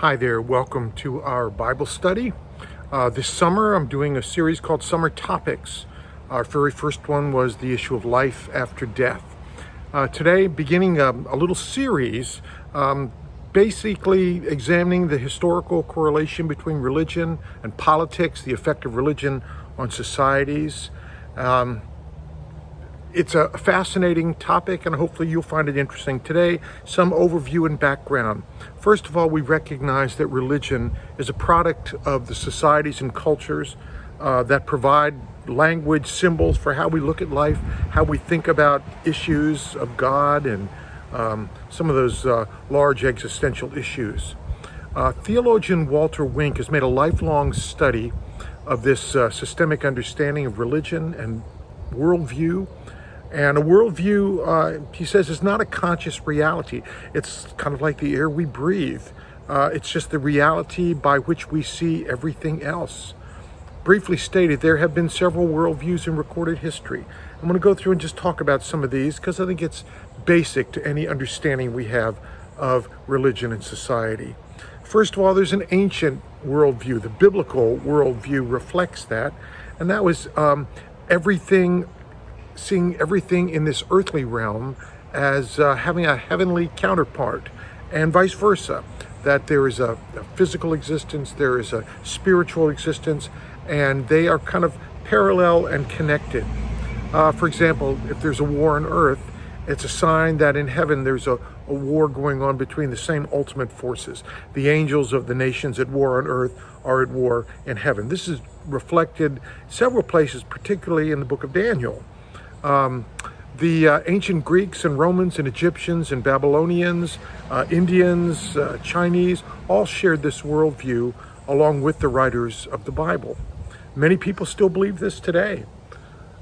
Hi there, welcome to our Bible study. This summer I'm doing a series called Summer Topics. Our very first one was the issue of life after death. Today, beginning a little series, basically examining the historical correlation between religion and politics, the effect of religion on societies. It's a fascinating topic, and hopefully you'll find it interesting. Today, some overview and background. First of all, we recognize that religion is a product of the societies and cultures that provide language, symbols for how we look at life, how we think about issues of God, and some of those large existential issues. Theologian Walter Wink has made a lifelong study of this systemic understanding of religion and worldview. And a worldview, he says, is not a conscious reality. It's kind of like the air we breathe. It's just the reality by which we see everything else. Briefly stated, there have been several worldviews in recorded history. I'm going to go through and just talk about some of these because I think it's basic to any understanding we have of religion and society. First of all, there's an ancient worldview. The biblical worldview reflects that, and that was seeing everything in this earthly realm as having a heavenly counterpart, and vice versa, that there is a physical existence, there is a spiritual existence, and they are kind of parallel and connected. For example, if there's a war on earth, it's a sign that in heaven there's a war going on between the same ultimate forces. The angels of the nations at war on earth are at war in heaven. This is reflected several places, particularly in the book of Daniel. The ancient Greeks and Romans and Egyptians and Babylonians, Indians, Chinese, all shared this worldview along with the writers of the Bible. Many people still believe this today.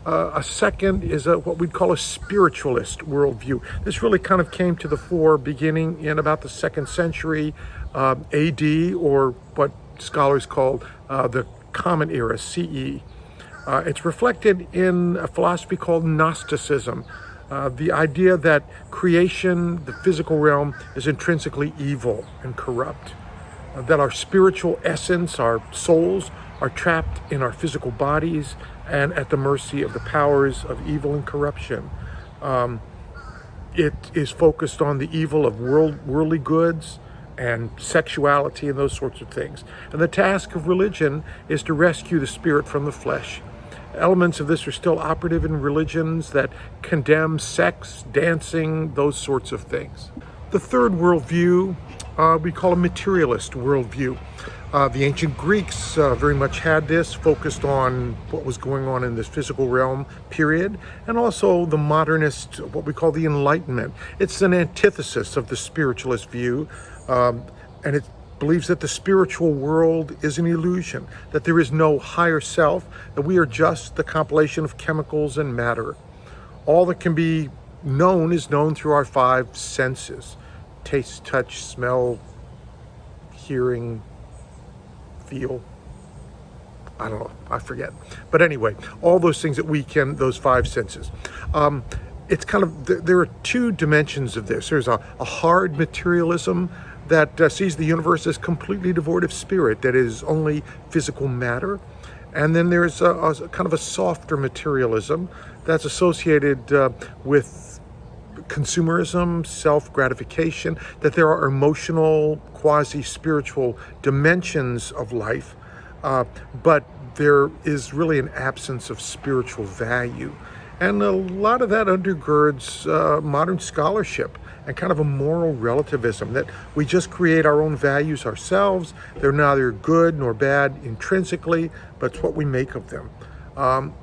A second is what we'd call a spiritualist worldview. This really kind of came to the fore beginning in about the 2nd century AD, or what scholars call the Common Era, CE. It's reflected in a philosophy called Gnosticism, the idea that creation, the physical realm, is intrinsically evil and corrupt, that our spiritual essence, our souls, are trapped in our physical bodies and at the mercy of the powers of evil and corruption. It is focused on the evil of worldly goods and sexuality and those sorts of things. And the task of religion is to rescue the spirit from the flesh. Elements of this are still operative in religions that condemn sex, dancing, those sorts of things. The third worldview we call a materialist worldview. The ancient Greeks very much had this, focused on what was going on in this physical realm period, and also the modernist, what we call the Enlightenment. It's an antithesis of the spiritualist view, and it believes that the spiritual world is an illusion, that there is no higher self, that we are just the compilation of chemicals and matter. All that can be known is known through our 5 senses: taste, touch, smell, hearing, feel. I don't know, I forget. But anyway, all those things that we can, those 5 senses. It's kind of, there are 2 dimensions of this. There's a hard materialism that sees the universe as completely devoid of spirit, that is only physical matter. And then there's a kind of a softer materialism that's associated with consumerism, self-gratification, that there are emotional, quasi-spiritual dimensions of life, but there is really an absence of spiritual value. And a lot of that undergirds modern scholarship and kind of a moral relativism, that we just create our own values ourselves. They're neither good nor bad intrinsically, but it's what we make of them.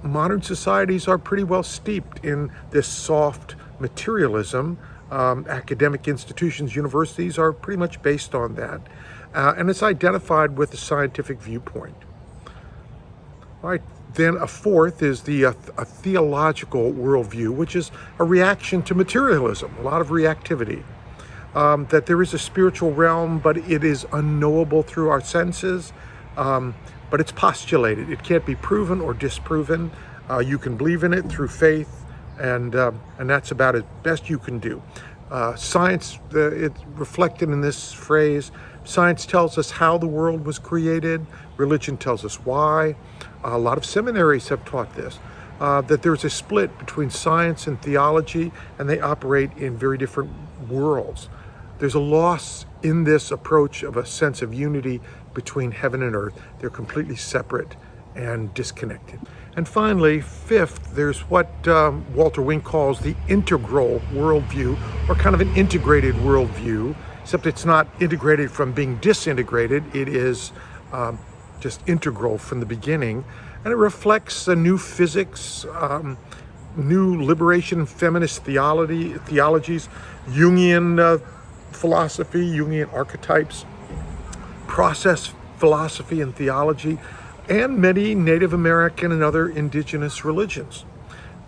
Modern societies are pretty well steeped in this soft materialism. Academic institutions, universities are pretty much based on that. And it's identified with the scientific viewpoint. All right. Then a fourth is a theological worldview, which is a reaction to materialism, a lot of reactivity. That there is a spiritual realm, but it is unknowable through our senses, but it's postulated. It can't be proven or disproven. You can believe in it through faith, and that's about as best you can do. Science, it's reflected in this phrase, Science tells us how the world was created. Religion tells us why. A lot of seminaries have taught this, that there's a split between science and theology, and they operate in very different worlds. There's a loss in this approach of a sense of unity between heaven and earth. They're completely separate and disconnected. And finally, fifth, there's what Walter Wink calls the integral worldview, or kind of an integrated worldview, except it's not integrated from being disintegrated. It is just integral from the beginning. And it reflects a new physics, new liberation feminist theologies, Jungian philosophy, Jungian archetypes, process philosophy and theology, and many Native American and other indigenous religions.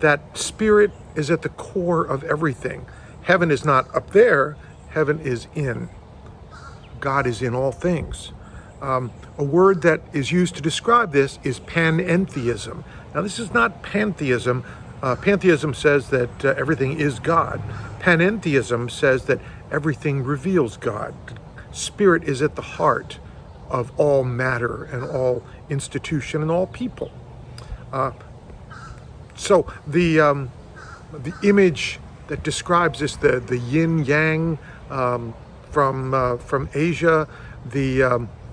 That spirit is at the core of everything. Heaven is not up there, heaven is in. God is in all things. A word that is used to describe this is panentheism. Now, this is not pantheism. Pantheism says that everything is God. Panentheism says that everything reveals God. Spirit is at the heart of all matter and all institution and all people. So the image that describes this, the yin yang from Asia,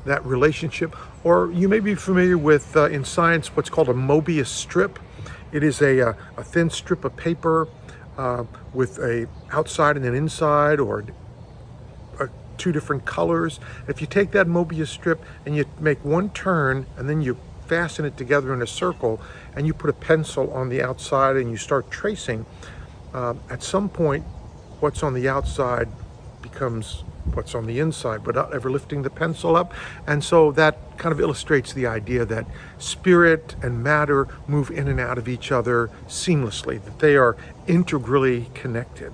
that relationship, or you may be familiar with in science what's called a Mobius strip. It is a thin strip of paper with a outside and an inside, or two different colors. If you take that Mobius strip and you make one turn and then you fasten it together in a circle and you put a pencil on the outside and you start tracing, at some point what's on the outside becomes what's on the inside without ever lifting the pencil up. And so that kind of illustrates the idea that spirit and matter move in and out of each other seamlessly, that they are integrally connected.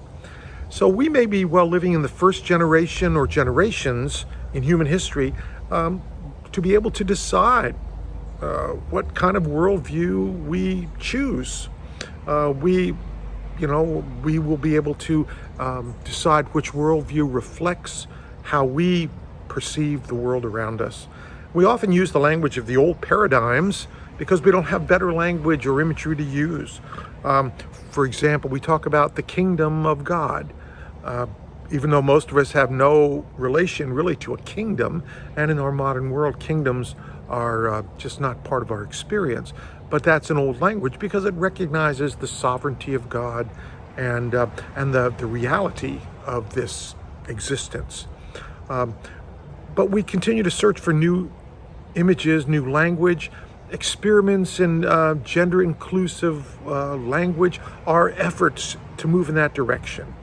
So we may be living in the first generation or generations in human history to be able to decide what kind of worldview we choose. We will be able to decide which worldview reflects how we perceive the world around us. We often use the language of the old paradigms because we don't have better language or imagery to use. For example, we talk about the kingdom of God, even though most of us have no relation really to a kingdom, and in our modern world, kingdoms are just not part of our experience. But that's an old language because it recognizes the sovereignty of God and the reality of this existence. But we continue to search for new images, new language. Experiments in gender inclusive language are efforts to move in that direction.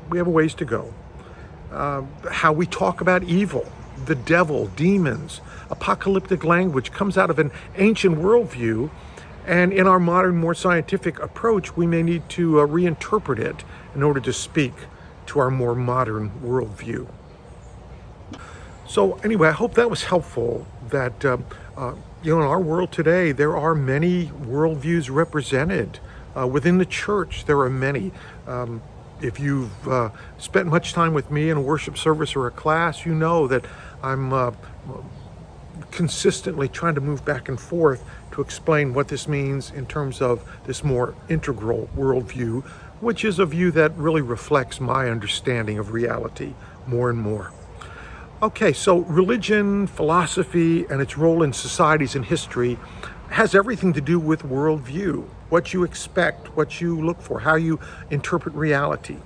We have a ways to go. How we talk about evil, the devil, demons, apocalyptic language comes out of an ancient worldview, and in our modern, more scientific approach, we may need to reinterpret it in order to speak to our more modern worldview. So anyway, I hope that was helpful, that in our world today, there are many worldviews represented. Within the church, there are many. If you've spent much time with me in a worship service or a class, you know that I'm consistently trying to move back and forth to explain what this means in terms of this more integral worldview, which is a view that really reflects my understanding of reality more and more. Okay, so religion, philosophy, and its role in societies and history has everything to do with worldview, what you expect, what you look for, how you interpret reality.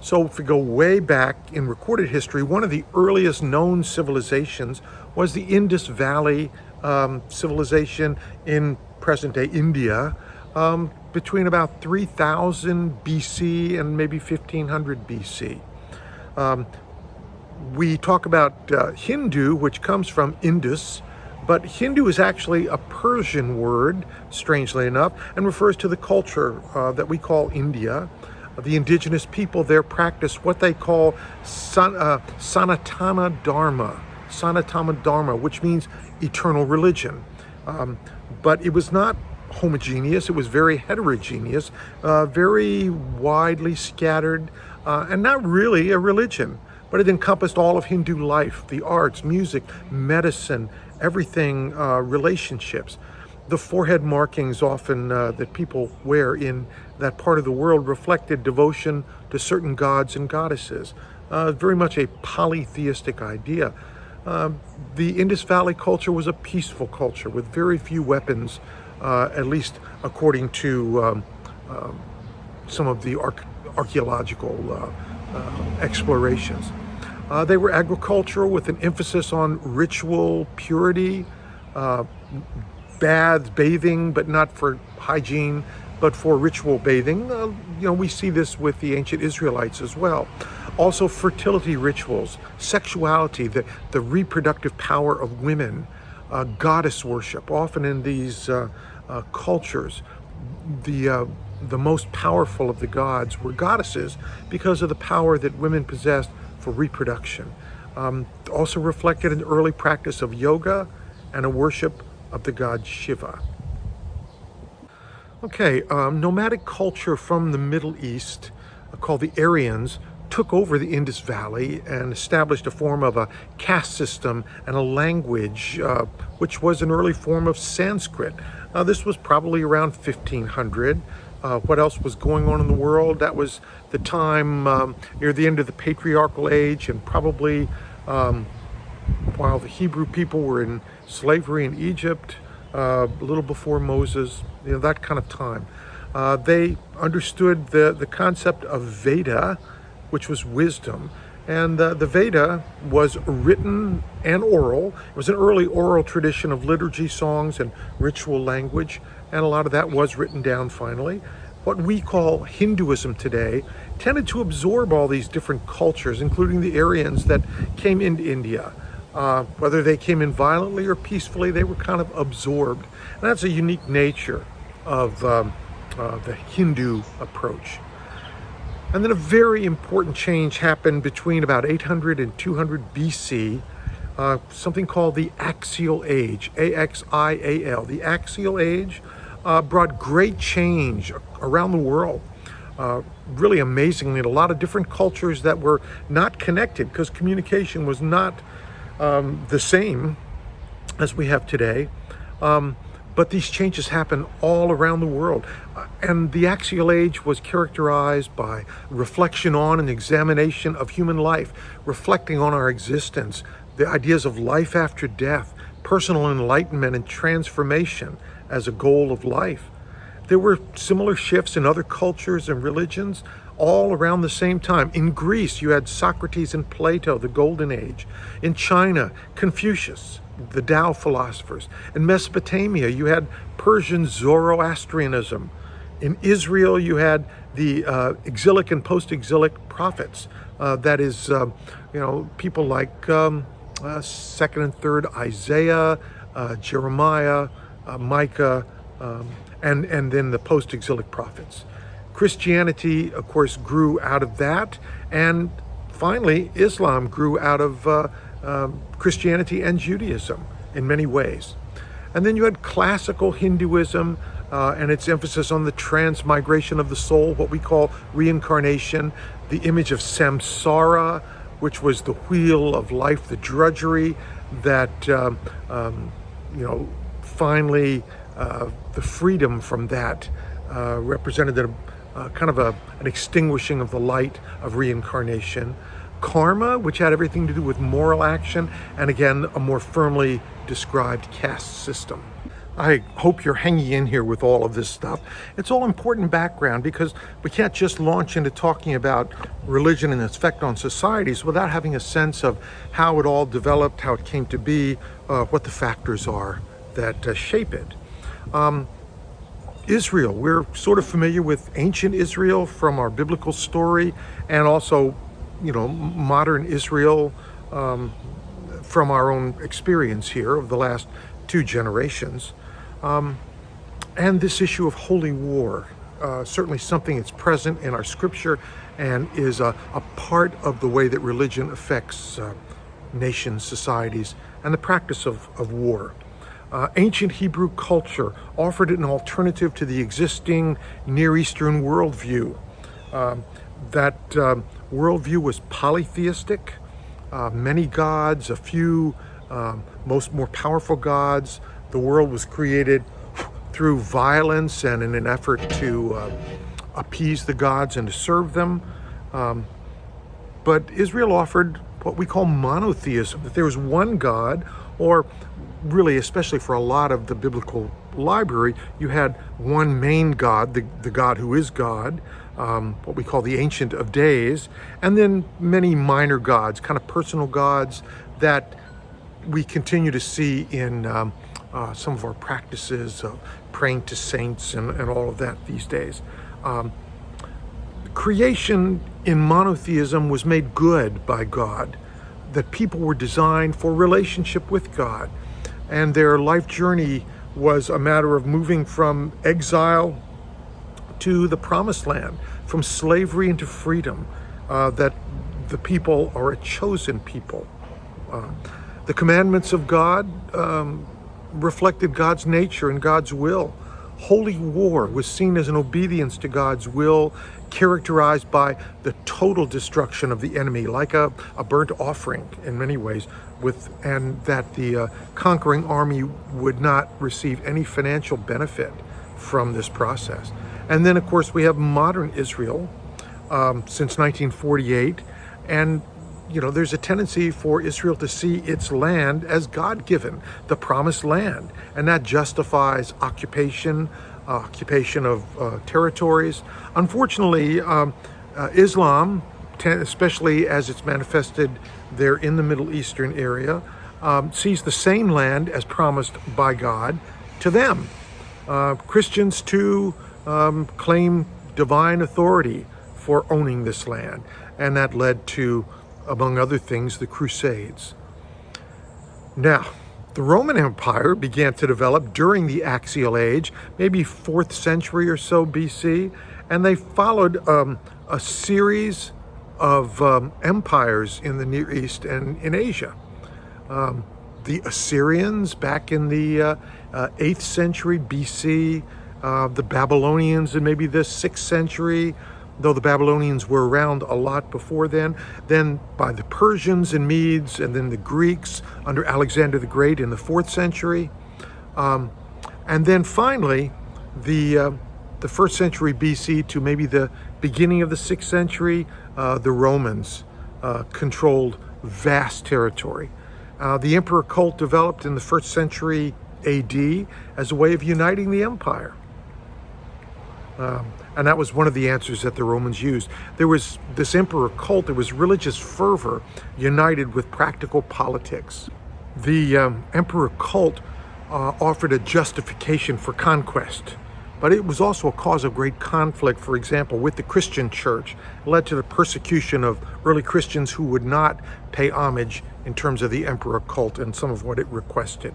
So if we go way back in recorded history, one of the earliest known civilizations was the Indus Valley civilization in present-day India, between about 3000 BC and maybe 1500 BC. We talk about Hindu, which comes from Indus, but Hindu is actually a Persian word, strangely enough, and refers to the culture that we call India. The indigenous people there practice what they call Sanatana Dharma, which means eternal religion. But it was not homogeneous, it was very heterogeneous, very widely scattered, and not really a religion. but it encompassed all of Hindu life, the arts, music, medicine, everything, relationships. The forehead markings often that people wear in that part of the world reflected devotion to certain gods and goddesses. Very much a polytheistic idea. The Indus Valley culture was a peaceful culture with very few weapons, at least according to some of the archaeological explorations. They were agricultural with an emphasis on ritual purity, baths, bathing, but not for hygiene, but for ritual bathing. We see this with the ancient Israelites as well. Also, fertility rituals, sexuality, the reproductive power of women, goddess worship. Often in these cultures, the most powerful of the gods were goddesses because of the power that women possessed for reproduction. Also reflected an early practice of yoga and a worship of the god Shiva. Okay, nomadic culture from the Middle East, called the Aryans, took over the Indus Valley and established a form of a caste system and a language, which was an early form of Sanskrit. This was probably around 1500. What else was going on in the world? That was the time near the end of the patriarchal age, and probably while the Hebrew people were in slavery in Egypt, a little before Moses, that kind of time. They understood the concept of Veda, which was wisdom. And the Veda was written and oral. It was an early oral tradition of liturgy, songs, and ritual language, and a lot of that was written down finally. What we call Hinduism today tended to absorb all these different cultures, including the Aryans that came into India. Whether they came in violently or peacefully, they were kind of absorbed. And that's a unique nature of the Hindu approach. And then a very important change happened between about 800 and 200 BC, something called the Axial Age, A-X-I-A-L. The Axial Age brought great change around the world. Really amazingly, in a lot of different cultures that were not connected because communication was not the same as we have today. But these changes happen all around the world. And the Axial Age was characterized by reflection on and examination of human life, reflecting on our existence, the ideas of life after death, personal enlightenment and transformation as a goal of life. There were similar shifts in other cultures and religions all around the same time. In Greece, you had Socrates and Plato, the Golden Age. In China, Confucius, the Tao philosophers. In Mesopotamia, you had Persian Zoroastrianism. In Israel, you had the exilic and post-exilic prophets. That is, people like 2nd and 3rd Isaiah, Jeremiah, Micah, and then the post-exilic prophets. Christianity, of course, grew out of that, and finally, Islam grew out of Christianity and Judaism in many ways. And then you had classical Hinduism and its emphasis on the transmigration of the soul, what we call reincarnation, the image of samsara, which was the wheel of life, the drudgery that, finally the freedom from that represented kind of an extinguishing of the light of reincarnation. Karma, which had everything to do with moral action, and again, a more firmly described caste system. I hope you're hanging in here with all of this stuff. It's all important background because we can't just launch into talking about religion and its effect on societies without having a sense of how it all developed, how it came to be, what the factors are that shape it. Israel, we're sort of familiar with ancient Israel from our biblical story, and also modern Israel from our own experience here of the last 2 generations. And this issue of holy war, certainly something that's present in our scripture and is a part of the way that religion affects nations, societies, and the practice of war. Ancient Hebrew culture offered an alternative to the existing Near Eastern worldview. That worldview was polytheistic. many gods, a few more powerful gods. The world was created through violence and in an effort to appease the gods and to serve them. But Israel offered what we call monotheism, that there was one God, or really, especially for a lot of the biblical library, you had one main God, the God who is God, what we call the Ancient of Days, and then many minor gods, kind of personal gods that we continue to see in some of our practices of praying to saints and all of that these days. Creation in monotheism was made good by God, that people were designed for relationship with God, and their life journey was a matter of moving from exile to the promised land, from slavery into freedom, that the people are a chosen people. The commandments of God reflected God's nature and God's will. Holy war was seen as an obedience to God's will, characterized by the total destruction of the enemy, like a burnt offering in many ways, and that the conquering army would not receive any financial benefit from this process. And then, of course, we have modern Israel since 1948, and there's a tendency for Israel to see its land as God-given, the promised land, and that justifies occupation of territories. Unfortunately, Islam, especially as it's manifested there in the Middle Eastern area, sees the same land as promised by God to them. Christians, too, claim divine authority for owning this land, and that led to, among other things, the Crusades. Now, the Roman Empire began to develop during the Axial Age, maybe 4th century or so BC, and they followed a series of empires in the Near East and in Asia. The Assyrians back in the 8th century BC, the Babylonians in maybe the 6th century, though the Babylonians were around a lot before then by the Persians and Medes, and then the Greeks under Alexander the Great in the 4th century. And then finally, the 1st century BC to maybe the beginning of the 6th century, the Romans controlled vast territory. The emperor cult developed in the 1st century AD as a way of uniting the empire. And that was one of the answers that the Romans used. There was this emperor cult, there was religious fervor united with practical politics. The emperor cult offered a justification for conquest, but it was also a cause of great conflict, for example, with the Christian church. It led to the persecution of early Christians who would not pay homage in terms of the emperor cult and some of what it requested.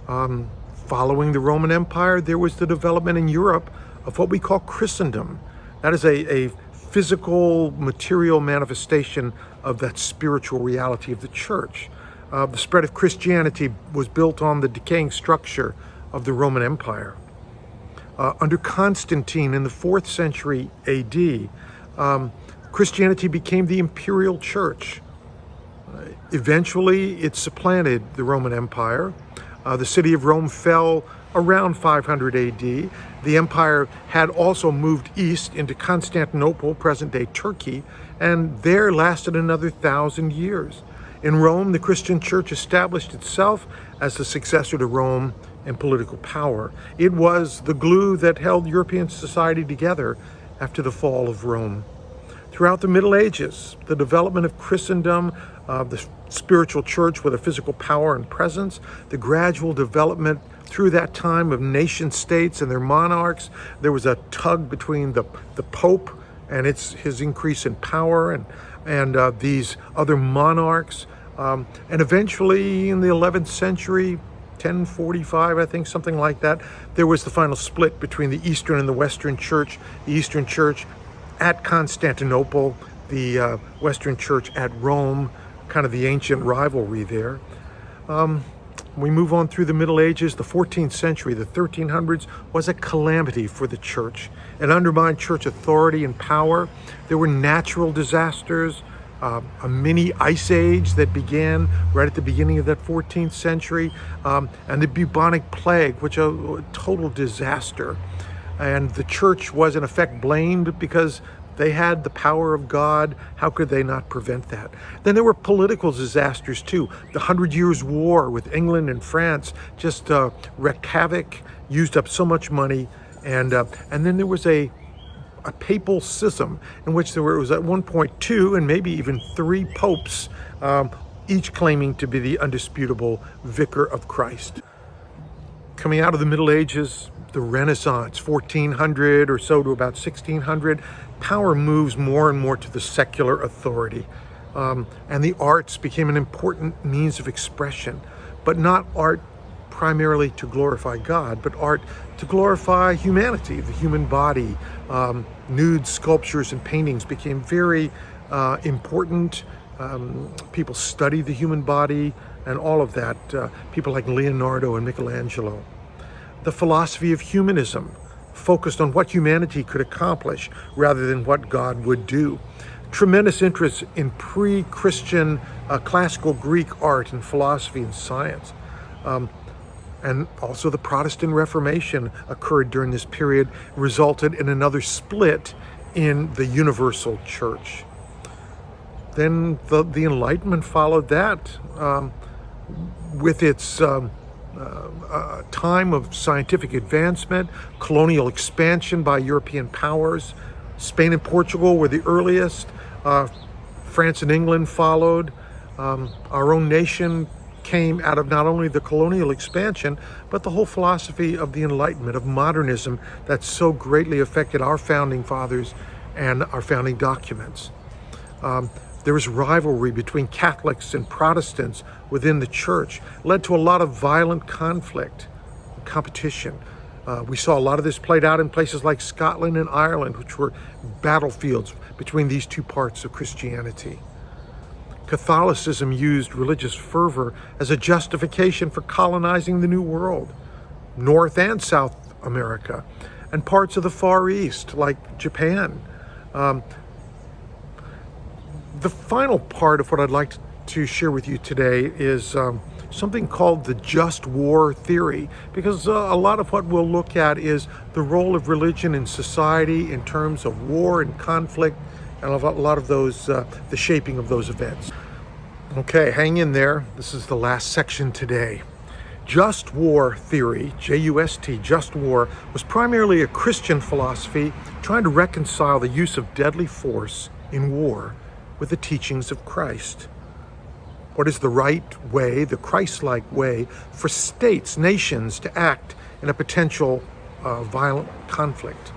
Following the Roman Empire, there was the development in Europe of what we call Christendom. That is a physical, material manifestation of that spiritual reality of the church. The spread of Christianity was built on the decaying structure of the Roman Empire. Under Constantine in the 4th century AD, Christianity became the imperial church. Eventually, it supplanted the Roman Empire. The city of Rome fell around 500 AD. The empire had also moved east into Constantinople, present-day Turkey, and there lasted another 1,000 years. In Rome, the Christian church established itself as the successor to Rome in political power. It was the glue that held European society together after the fall of Rome. Throughout the Middle Ages, the development of Christendom, the spiritual church with a physical power and presence, the gradual development through that time of nation states and their monarchs. There was a tug between the Pope and his increase in power and these other monarchs. And eventually in the 11th century, 1045, I think, something like that, there was the final split between the Eastern and the Western Church. The Eastern Church at Constantinople, the Western Church at Rome, kind of the ancient rivalry there. We move on through the Middle Ages. The 14th century, the 1300s, was a calamity for the church. It undermined church authority and power. There were natural disasters, a mini ice age that began right at the beginning of that 14th century, and the bubonic plague, which was a total disaster. And the church was in effect blamed because they had the power of God. How could they not prevent that? Then there were political disasters too. The 100 Years' War with England and France just wreaked havoc, used up so much money, and then there was a papal schism in which there was at one point 2 and maybe even 3 popes, each claiming to be the undisputable vicar of Christ. Coming out of the Middle Ages, the Renaissance, 1400 or so to about 1600, power moves more and more to the secular authority. And the arts became an important means of expression, but not art primarily to glorify God, but art to glorify humanity, the human body. Nude sculptures and paintings became very important. People studied the human body and all of that. People like Leonardo and Michelangelo. The philosophy of humanism focused on what humanity could accomplish rather than what God would do. Tremendous interest in pre-Christian classical Greek art and philosophy and science. And also the Protestant Reformation occurred during this period, resulted in another split in the universal church. Then the Enlightenment followed that with its time of scientific advancement, colonial expansion by European powers. Spain and Portugal were the earliest. France and England followed. Our own nation came out of not only the colonial expansion, but the whole philosophy of the Enlightenment, of modernism, that so greatly affected our founding fathers and our founding documents. There was rivalry between Catholics and Protestants within the church, led to a lot of violent conflict, competition. We saw a lot of this played out in places like Scotland and Ireland, which were battlefields between these two parts of Christianity. Catholicism used religious fervor as a justification for colonizing the New World, North and South America, and parts of the Far East, like Japan. The final part of what I'd like to share with you today is something called the just war theory, because a lot of what we'll look at is the role of religion in society in terms of war and conflict, and a lot of those, the shaping of those events. Okay, hang in there. This is the last section today. Just war theory, J-U-S-T, just war, was primarily a Christian philosophy trying to reconcile the use of deadly force in war with the teachings of Christ. What is the right way, the Christ-like way, for states, nations to act in a potential violent conflict?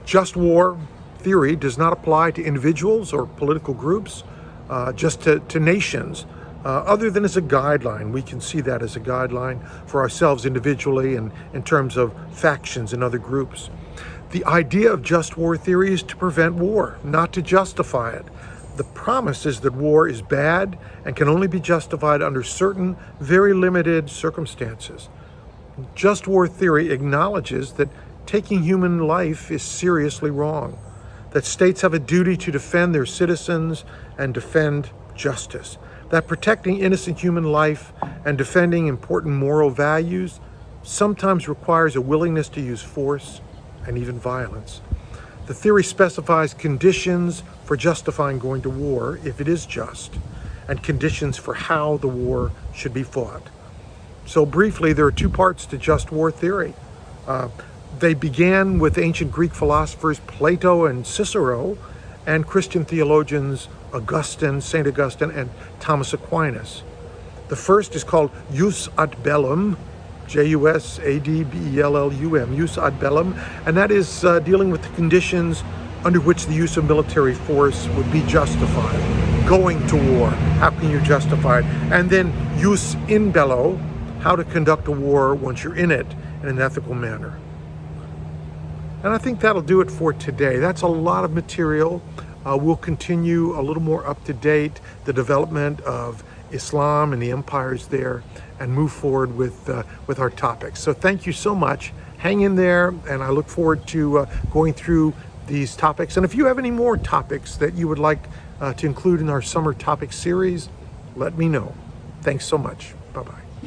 Just war theory does not apply to individuals or political groups, just to nations, other than as a guideline. We can see that as a guideline for ourselves individually and in terms of factions and other groups. The idea of just war theory is to prevent war, not to justify it. The promise is that war is bad and can only be justified under certain, very limited circumstances. Just war theory acknowledges that taking human life is seriously wrong, that states have a duty to defend their citizens and defend justice, that protecting innocent human life and defending important moral values sometimes requires a willingness to use force and even violence. The theory specifies conditions for justifying going to war if it is just, and conditions for how the war should be fought. So briefly, there are two parts to just war theory. They began with ancient Greek philosophers Plato and Cicero, and Christian theologians Augustine, St. Augustine, and Thomas Aquinas. The first is called jus ad bellum, J-U-S-A-D-B-E-L-L-U-M, jus ad bellum, and that is dealing with the conditions under which the use of military force would be justified. Going to war, how can you justify it? And then jus in bello, how to conduct a war once you're in it in an ethical manner. And I think that'll do it for today. That's a lot of material. We'll continue a little more up to date, the development of Islam and the empires there, and move forward with our topics. So thank you so much. Hang in there, and I look forward to going through these topics. And if you have any more topics that you would like to include in our summer topic series, let me know. Thanks so much. Bye-bye.